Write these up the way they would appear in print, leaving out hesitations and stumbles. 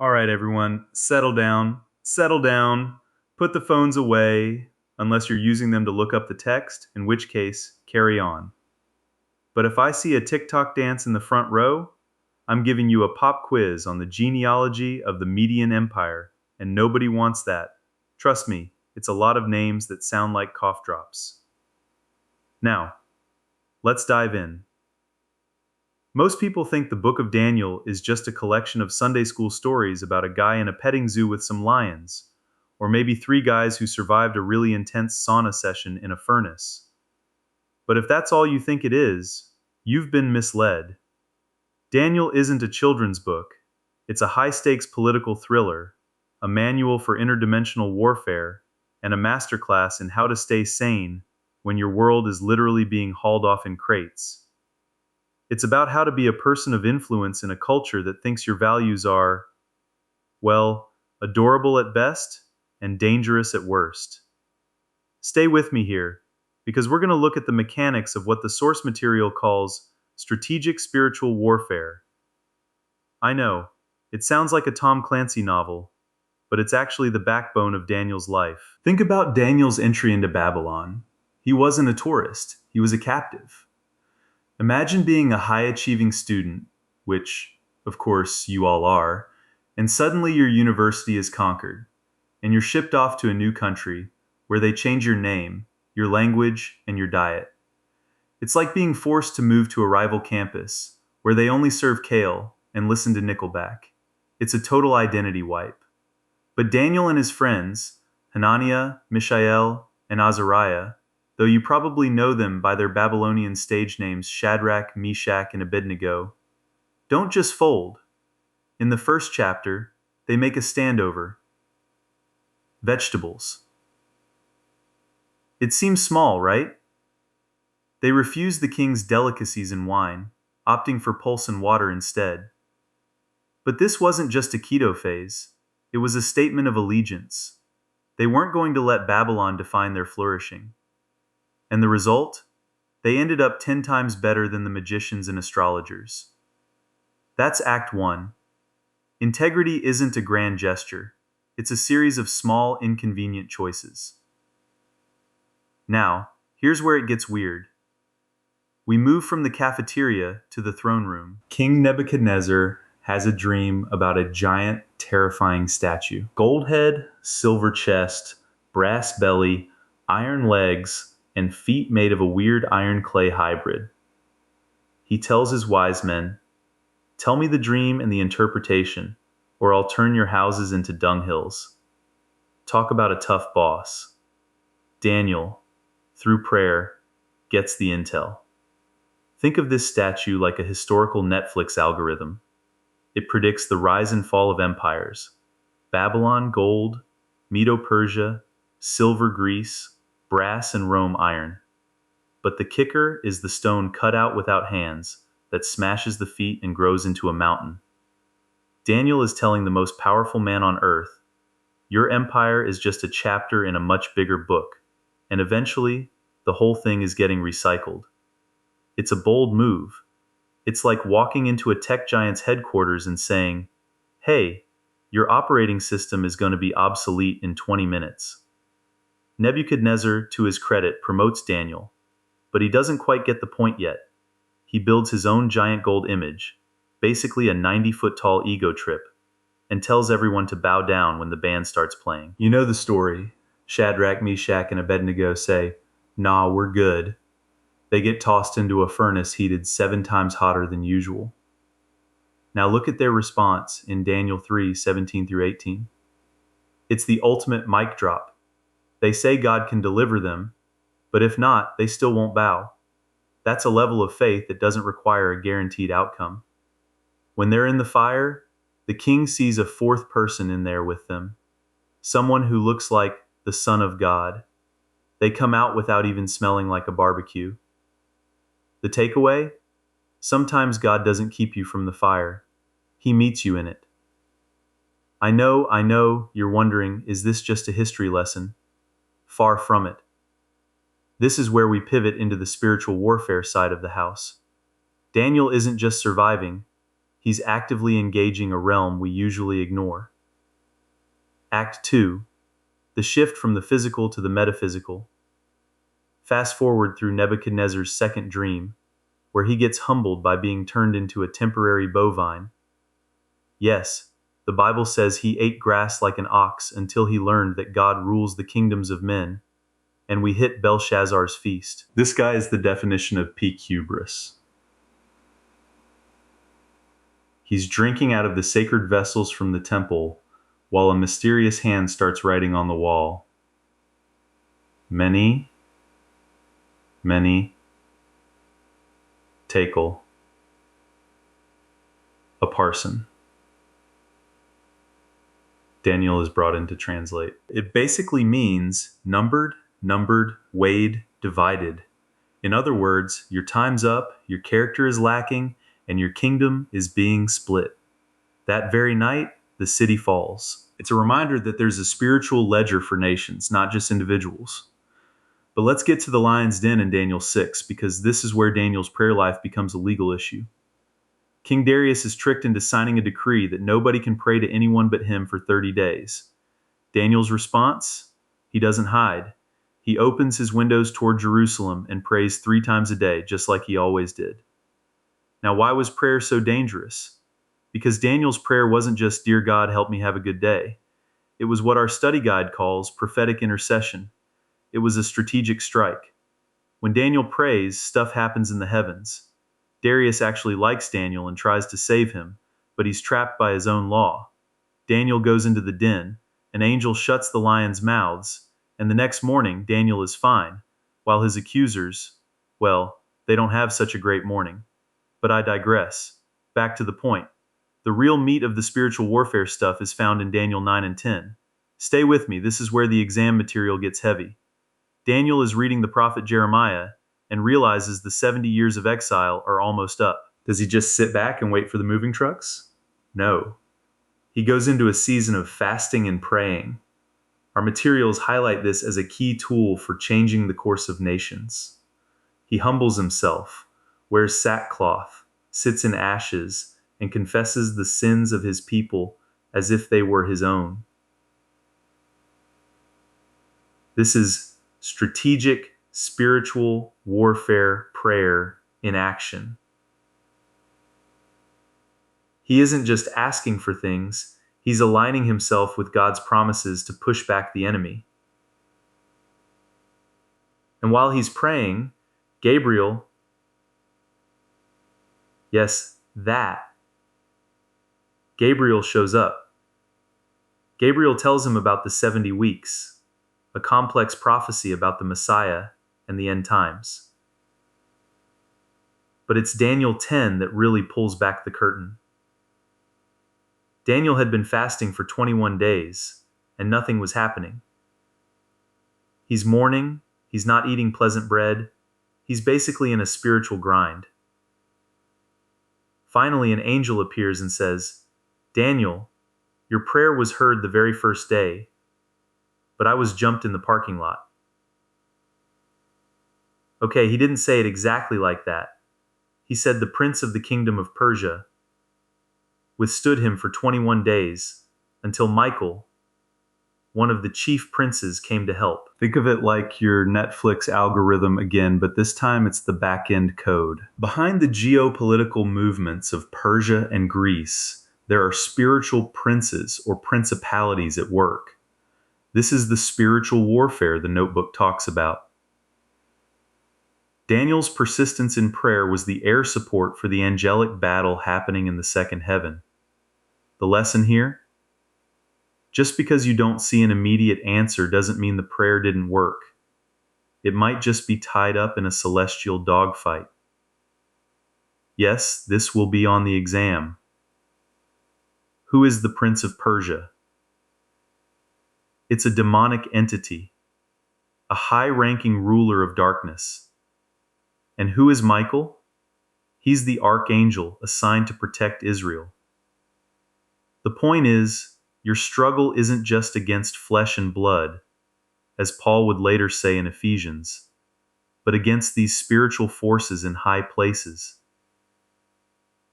All right, everyone, settle down. Settle down. Put the phones away, unless you're using them to look up the text, in which case, carry on. But if I see a TikTok dance in the front row, I'm giving you a pop quiz on the genealogy of the Median Empire, and nobody wants that. Trust me, it's a lot of names that sound like cough drops. Now, let's dive in. Most people think the Book of Daniel is just a collection of Sunday school stories about a guy in a petting zoo with some lions, or maybe three guys who survived a really intense sauna session in a furnace. But if that's all you think it is, you've been misled. Daniel isn't a children's book, it's a high stakes political thriller, a manual for interdimensional warfare, and a masterclass in how to stay sane when your world is literally being hauled off in crates. It's about how to be a person of influence in a culture that thinks your values are, well, adorable at best and dangerous at worst. Stay with me here, because we're going to look at the mechanics of what the source material calls strategic spiritual warfare. I know, it sounds like a Tom Clancy novel, but it's actually the backbone of Daniel's life. Think about Daniel's entry into Babylon. He wasn't a tourist, he was a captive. Imagine being a high achieving student, which, of course, you all are, and suddenly your university is conquered, and you're shipped off to a new country where they change your name, your language, and your diet. It's like being forced to move to a rival campus where they only serve kale and listen to Nickelback. It's a total identity wipe. But Daniel and his friends, Hananiah, Mishael, and Azariah, though you probably know them by their Babylonian stage names Shadrach, Meshach, and Abednego, don't just fold. In the first chapter, they make a standover. Vegetables. It seems small, right? They refuse the king's delicacies and wine, opting for pulse and water instead. But this wasn't just a keto phase, it was a statement of allegiance. They weren't going to let Babylon define their flourishing. And the result? They ended up 10 times better than the magicians and astrologers. That's Act 1. Integrity isn't a grand gesture, it's a series of small, inconvenient choices. Now, here's where it gets weird. We move from the cafeteria to the throne room. King Nebuchadnezzar has a dream about a giant, terrifying statue. Gold head, silver chest, brass belly, iron legs, and feet made of a weird iron clay hybrid. He tells his wise men, "Tell me the dream and the interpretation, or I'll turn your houses into dunghills." Talk about a tough boss. Daniel, through prayer, gets the intel. Think of this statue like a historical Netflix algorithm. It predicts the rise and fall of empires: Babylon, gold; Medo-Persia, silver, Greece; brass, and Rome, iron. But the kicker is the stone cut out without hands that smashes the feet and grows into a mountain. Daniel is telling the most powerful man on earth, your empire is just a chapter in a much bigger book, and eventually, the whole thing is getting recycled. It's a bold move. It's like walking into a tech giant's headquarters and saying, "Hey, your operating system is going to be obsolete in 20 minutes." Nebuchadnezzar, to his credit, promotes Daniel, but he doesn't quite get the point yet. He builds his own giant gold image, basically a 90-foot-tall ego trip, and tells everyone to bow down when the band starts playing. You know the story. Shadrach, Meshach, and Abednego say, "Nah, we're good." They get tossed into a furnace heated 7 times hotter than usual. Now look at their response in Daniel 3:17-18. It's the ultimate mic drop. They say God can deliver them, but if not, they still won't bow. That's a level of faith that doesn't require a guaranteed outcome. When they're in the fire, the king sees a fourth person in there with them, someone who looks like the Son of God. They come out without even smelling like a barbecue. The takeaway? Sometimes God doesn't keep you from the fire. He meets you in it. I know, you're wondering, is this just a history lesson? Far from it. This is where we pivot into the spiritual warfare side of the house. Daniel isn't just surviving, He's actively engaging a realm we usually ignore. Act 2. The shift from the physical to the metaphysical. Fast forward through Nebuchadnezzar's second dream, where he gets humbled by being turned into a temporary bovine. Yes, the Bible says he ate grass like an ox until he learned that God rules the kingdoms of men, and we hit Belshazzar's feast. This guy is the definition of peak hubris. He's drinking out of the sacred vessels from the temple, while a mysterious hand starts writing on the wall. Many, tekel, a parson. Daniel is brought in to translate. It basically means numbered, weighed, divided. In other words, your time's up, your character is lacking, and your kingdom is being split. That very night, the city falls. It's a reminder that there's a spiritual ledger for nations, not just individuals. But let's get to the lion's den in Daniel 6, because this is where Daniel's prayer life becomes a legal issue. King Darius is tricked into signing a decree that nobody can pray to anyone but him for 30 days. Daniel's response? He doesn't hide. He opens his windows toward Jerusalem and prays 3 times a day, just like he always did. Now, why was prayer so dangerous? Because Daniel's prayer wasn't just, "Dear God, help me have a good day." It was what our study guide calls prophetic intercession. It was a strategic strike. When Daniel prays, stuff happens in the heavens. Darius actually likes Daniel and tries to save him, but he's trapped by his own law. Daniel goes into the den, an angel shuts the lions' mouths, and the next morning Daniel is fine, while his accusers, well, they don't have such a great morning. But I digress. Back to the point. The real meat of the spiritual warfare stuff is found in Daniel 9 and 10. Stay with me, this is where the exam material gets heavy. Daniel is reading the prophet Jeremiah and realizes the 70 years of exile are almost up. Does he just sit back and wait for the moving trucks? No. He goes into a season of fasting and praying. Our materials highlight this as a key tool for changing the course of nations. He humbles himself, wears sackcloth, sits in ashes, and confesses the sins of his people as if they were his own. This is strategic, spiritual warfare prayer in action. He isn't just asking for things, he's aligning himself with God's promises to push back the enemy. And while he's praying, Gabriel, yes, Gabriel shows up. Gabriel tells him about the 70 weeks, a complex prophecy about the Messiah and the end times. But it's Daniel 10 that really pulls back the curtain. Daniel had been fasting for 21 days, and nothing was happening. He's mourning, he's not eating pleasant bread, he's basically in a spiritual grind. Finally, an angel appears and says, "Daniel, your prayer was heard the very first day, but I was jumped in the parking lot." Okay, he didn't say it exactly like that. He said the prince of the kingdom of Persia withstood him for 21 days until Michael, one of the chief princes, came to help. Think of it like your Netflix algorithm again, but this time it's the back-end code. Behind the geopolitical movements of Persia and Greece, there are spiritual princes or principalities at work. This is the spiritual warfare the notebook talks about. Daniel's persistence in prayer was the air support for the angelic battle happening in the second heaven. The lesson here? Just because you don't see an immediate answer doesn't mean the prayer didn't work. It might just be tied up in a celestial dogfight. Yes, this will be on the exam. Who is the Prince of Persia? It's a demonic entity, a high-ranking ruler of darkness. And who is Michael? He's the archangel assigned to protect Israel. The point is, your struggle isn't just against flesh and blood, as Paul would later say in Ephesians, but against these spiritual forces in high places.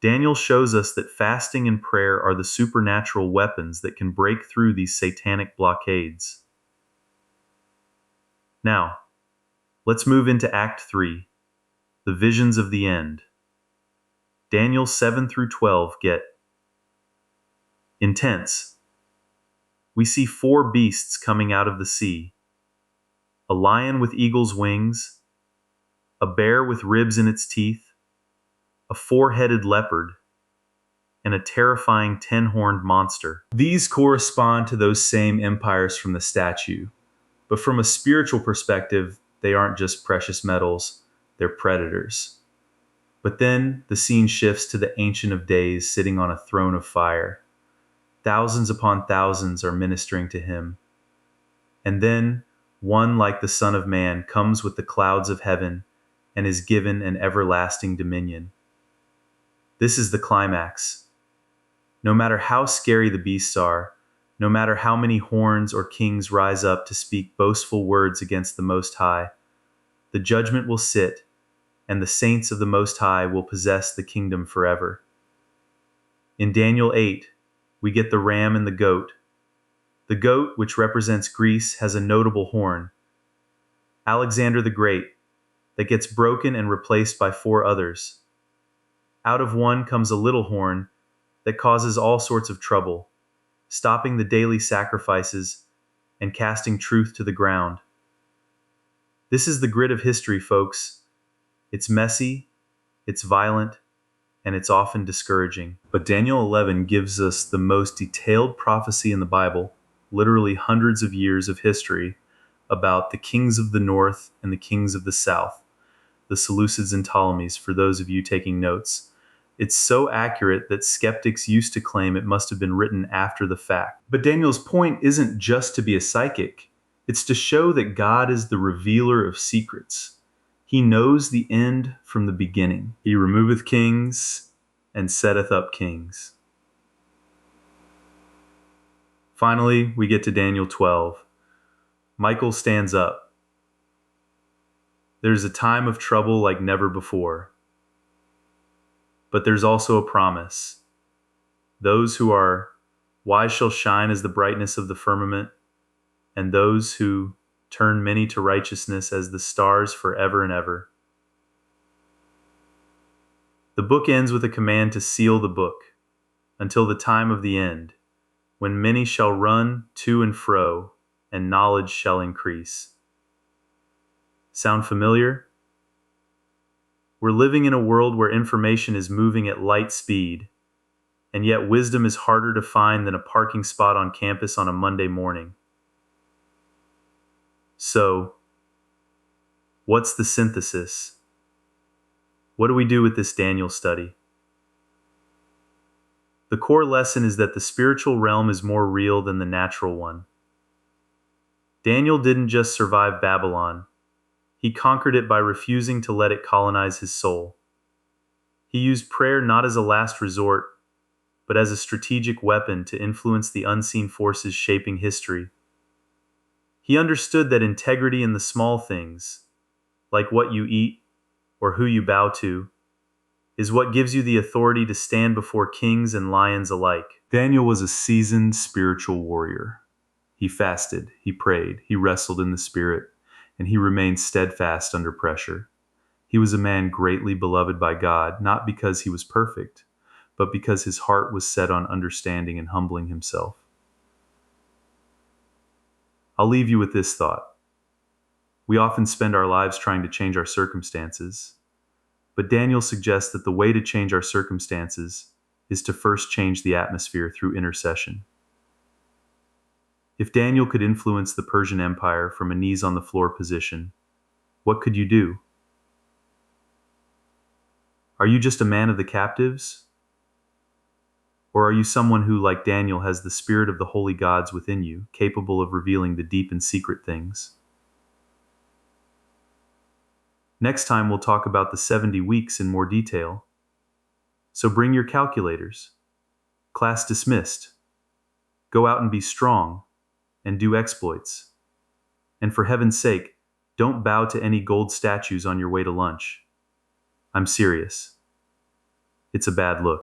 Daniel shows us that fasting and prayer are the supernatural weapons that can break through these satanic blockades. Now, let's move into Act 3, the visions of the end. Daniel 7 through 12 get intense. We see 4 beasts coming out of the sea: a lion with eagle's wings, a bear with ribs in its teeth, a 4-headed leopard, and a terrifying 10-horned monster. These correspond to those same empires from the statue, but from a spiritual perspective, they aren't just precious metals, they're predators. But then the scene shifts to the Ancient of Days sitting on a throne of fire. Thousands upon thousands are ministering to him. And then one like the Son of Man comes with the clouds of heaven and is given an everlasting dominion. This is the climax. No matter how scary the beasts are, no matter how many horns or kings rise up to speak boastful words against the Most High, the judgment will sit, and the saints of the Most High will possess the kingdom forever. In Daniel 8, we get the ram and the goat. The goat, which represents Greece, has a notable horn, Alexander the Great, that gets broken and replaced by 4 others. Out of one comes a little horn that causes all sorts of trouble, stopping the daily sacrifices and casting truth to the ground. This is the grit of history, folks. It's messy, it's violent, and it's often discouraging. But Daniel 11 gives us the most detailed prophecy in the Bible, literally hundreds of years of history, about the kings of the north and the kings of the south, the Seleucids and Ptolemies, for those of you taking notes. It's so accurate that skeptics used to claim it must have been written after the fact. But Daniel's point isn't just to be a psychic. It's to show that God is the revealer of secrets. He knows the end from the beginning. He removeth kings and setteth up kings. Finally, we get to Daniel 12. Michael stands up. There's a time of trouble like never before. But there's also a promise. Those who are wise shall shine as the brightness of the firmament, and those who turn many to righteousness as the stars forever and ever. The book ends with a command to seal the book until the time of the end, when many shall run to and fro, and knowledge shall increase. Sound familiar? We're living in a world where information is moving at light speed, and yet wisdom is harder to find than a parking spot on campus on a Monday morning. So, what's the synthesis? What do we do with this Daniel study? The core lesson is that the spiritual realm is more real than the natural one. Daniel didn't just survive Babylon. He conquered it by refusing to let it colonize his soul. He used prayer not as a last resort, but as a strategic weapon to influence the unseen forces shaping history. He understood that integrity in the small things, like what you eat or who you bow to, is what gives you the authority to stand before kings and lions alike. Daniel was a seasoned spiritual warrior. He fasted, he prayed, he wrestled in the spirit, and he remained steadfast under pressure. He was a man greatly beloved by God, not because he was perfect, but because his heart was set on understanding and humbling himself. I'll leave you with this thought. We often spend our lives trying to change our circumstances, but Daniel suggests that the way to change our circumstances is to first change the atmosphere through intercession. If Daniel could influence the Persian Empire from a knees-on-the-floor position, what could you do? Are you just a man of the captives? Or are you someone who, like Daniel, has the spirit of the holy gods within you, capable of revealing the deep and secret things? Next time, we'll talk about the 70 weeks in more detail. So bring your calculators. Class dismissed. Go out and be strong and do exploits. And for heaven's sake, don't bow to any gold statues on your way to lunch. I'm serious. It's a bad look.